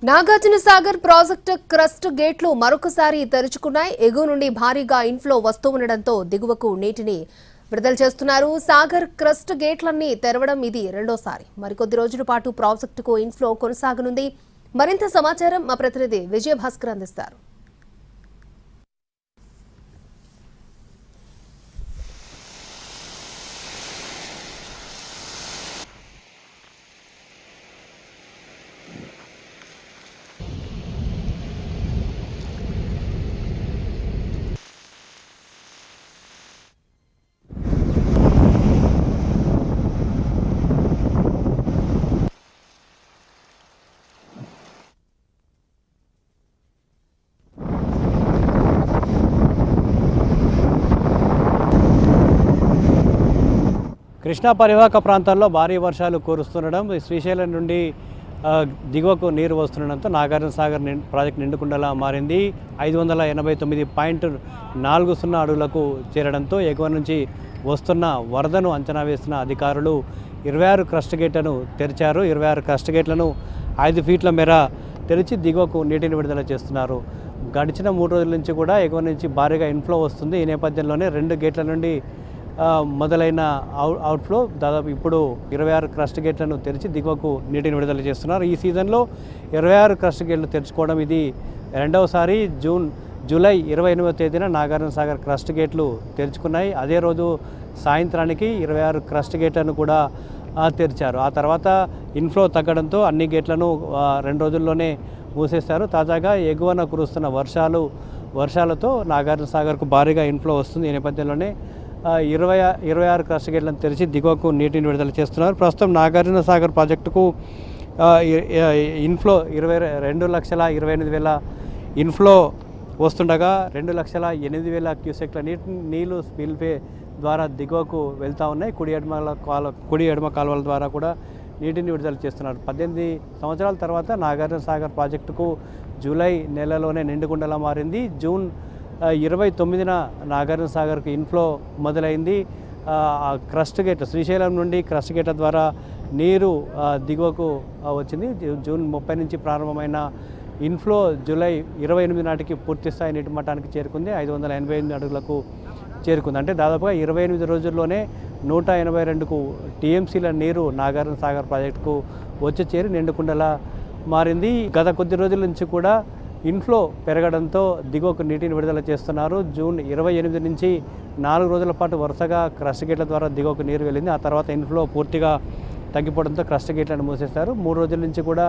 Nagarjunasagar project crust గేట్లు మరొకసారి తెరుచుకున్నాయి. ఎగువ నుండి భారీగా ఇన్ఫ్లో వస్తూ ఉండడంతో దిగువకు నీటిని విడుదల చేస్తున్నారు. సాగర్ క్రస్ట్ గేట్లన్నీ తెరవడం ఇది రెండోసారి. మరికొద్ది రోజుల పాటు ప్రాజెక్టుకు ఇన్ఫ్లో కొనసాగనుంది. మరింత సమాచారం మా ప్రతినిధి విజయభాస్కర్ అందిస్తారు. కృష్ణా పరివాహక ప్రాంతాల్లో భారీ వర్షాలు కురుస్తుండడం, శ్రీశైలం నుండి దిగువకు నీరు వస్తుండడంతో నాగార్జునసాగర్ ప్రాజెక్టు నిండుకుండలా మారింది. 589.40 అడుగులకు చేరడంతో ఎగువ నుంచి వస్తున్న వరదను అంచనా వేస్తున్న అధికారులు 26 క్రస్ట్ గేట్లను తెరిచారు. 26 క్రస్ట్ గేట్లను 5 ఫీట్ల మేర తెరిచి దిగువకు నీటిని విడుదల చేస్తున్నారు. గడిచిన 3 రోజుల నుంచి కూడా ఎగువ నుంచి భారీగా ఇన్ఫ్లో వస్తుంది. ఈ నేపథ్యంలోనే 2 గేట్ల నుండి మొదలైన అవుట్ఫ్లో దాదాపు ఇప్పుడు 26 క్రస్ట్ గేట్లను తెరిచి దిగువకు నీటిని విడుదల చేస్తున్నారు. ఈ సీజన్లో 26 క్రస్ట్ గేట్లు తెరుచుకోవడం ఇది రెండవసారి. జూలై 28వ తేదీన నాగార్జునసాగర్ క్రస్ట్ గేట్లు తెరుచుకున్నాయి. అదే రోజు సాయంత్రానికి 26 క్రస్ట్ గేట్లను కూడా తెరిచారు. ఆ తర్వాత ఇన్ఫ్లో తగ్గడంతో అన్ని గేట్లను 2 రోజుల్లోనే మూసేస్తారు. తాజాగా ఎగువన కురుస్తున్న వర్షాలతో నాగార్జునసాగర్కు భారీగా ఇన్ఫ్లో వస్తుంది. ఈ నేపథ్యంలోనే 26 క్రస్ట్ గేట్లను తెరిచి దిగువకు నీటిని విడుదల చేస్తున్నారు. ప్రస్తుతం నాగార్జునసాగర్ ప్రాజెక్టుకు ఇన్ఫ్లో 2,28,000 ఇన్ఫ్లో వస్తుండగా 2,08,000 క్యూసెక్ల నీళ్లు స్పిల్వే ద్వారా దిగువకు వెళ్తూ ఉన్నాయి. కుడి ఎడమ కాలువల ద్వారా కూడా నీటిని విడుదల చేస్తున్నారు. 18 సంవత్సరాల తర్వాత నాగార్జునసాగర్ ప్రాజెక్టుకు జూలై నెలలోనే నిండుకుండలా మారింది. జూన్ 29న నాగార్జునసాగర్కు ఇన్ఫ్లో మొదలైంది. క్రస్ట్ గేట్ శ్రీశైలం నుండి క్రస్ట్ గేట్ల ద్వారా నీరు దిగువకు వచ్చింది. జూన్ 30 నుంచి ప్రారంభమైన ఇన్ఫ్లో జూలై 28 నాటికి పూర్తిస్థాయి నీటి మట్టానికి చేరుకుంది. 588 అడుగులకు చేరుకుంది. అంటే దాదాపుగా 28 రోజుల్లోనే 182 టీఎంసీల నీరు నాగార్జునసాగర్ ప్రాజెక్టుకు వచ్చి చేరి నిండుకుండలా మారింది. గత కొద్ది రోజుల నుంచి కూడా ఇన్ఫ్లో పెరగడంతో దిగువకు నీటిని విడుదల చేస్తున్నారు. జూన్ 28 నుంచి 4 రోజుల పాటు వరుసగా క్రస్ట్ గేట్ల ద్వారా దిగువకు నీరు వెళ్ళింది. ఆ తర్వాత ఇన్ఫ్లో పూర్తిగా తగ్గిపోవడంతో క్రస్ట్ గేట్లను మూసేస్తారు. 3 రోజుల నుంచి కూడా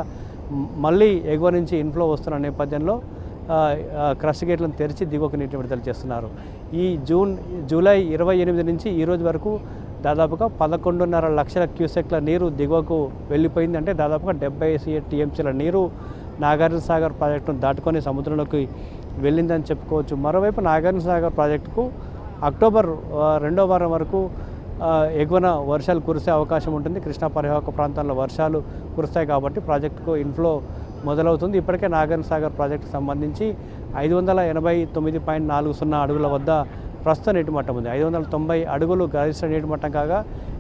మళ్ళీ ఎగువ నుంచి ఇన్ఫ్లో వస్తున్న నేపథ్యంలో క్రస్ట్ గేట్లను తెరిచి దిగువకు నీటిని విడుదల చేస్తున్నారు. ఈ జూలై 28 నుంచి ఈ రోజు వరకు దాదాపుగా 11.5 లక్షల క్యూసెక్ల నీరు దిగువకు వెళ్ళిపోయింది. అంటే దాదాపుగా 70 టీఎంసీల నీరు నాగార్జునసాగర్ ప్రాజెక్టును దాటుకొని సముద్రంలోకి వెళ్ళిందని చెప్పుకోవచ్చు. మరోవైపు నాగార్జునసాగర్ ప్రాజెక్టుకు అక్టోబర్ 2వ వారం వరకు ఎగువన వర్షాలు కురిసే అవకాశం ఉంటుంది. కృష్ణా పరివాహక ప్రాంతాల్లో వర్షాలు కురుస్తాయి కాబట్టి ప్రాజెక్టుకు ఇన్ఫ్లో మొదలవుతుంది. ఇప్పటికే నాగార్జునసాగర్ ప్రాజెక్టుకు సంబంధించి 589.40 అడుగుల వద్ద ప్రస్తుత నీటి మట్టం ఉంది. 590 అడుగులు గరిష్ట నీటి మట్టం కాగా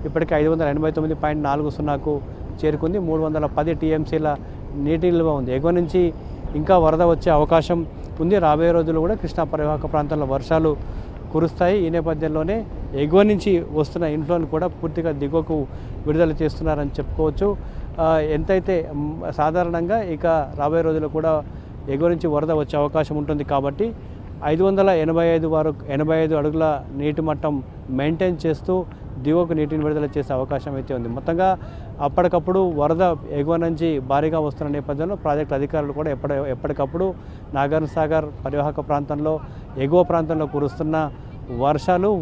ఇప్పటికే 589.40కు చేరుకుంది. 310 టీఎంసీల నీటి నిల్వ ఉంది. ఎగువ నుంచి ఇంకా వరద వచ్చే అవకాశం ఉంది. రాబోయే రోజుల్లో కూడా కృష్ణా పరివాహక ప్రాంతంలో వర్షాలు కురుస్తాయి. ఈ నేపథ్యంలోనే ఎగువ నుంచి వస్తున్న ఇన్ఫ్లోని కూడా పూర్తిగా దిగువకు విడుదల చేస్తున్నారని చెప్పుకోవచ్చు. ఎంతైతే సాధారణంగా ఇక రాబోయే రోజుల్లో కూడా ఎగువ నుంచి వరద వచ్చే అవకాశం ఉంటుంది కాబట్టి 585 అడుగుల నీటి మట్టం మెయింటైన్ చేస్తూ దిగువకు నీటిని విడుదల చేసే అవకాశం అయితే ఉంది. మొత్తంగా అప్పటికప్పుడు వరద ఎగువ నుంచి భారీగా వస్తున్న నేపథ్యంలో ప్రాజెక్టు అధికారులు కూడా ఎప్పటికప్పుడు నాగార్జునసాగర్ పరివాహక ప్రాంతంలో ఎగువ ప్రాంతంలో కురుస్తున్న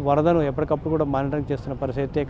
వరదను ఎప్పటికప్పుడు కూడా మానిటరింగ్ చేస్తున్న పరిస్థితి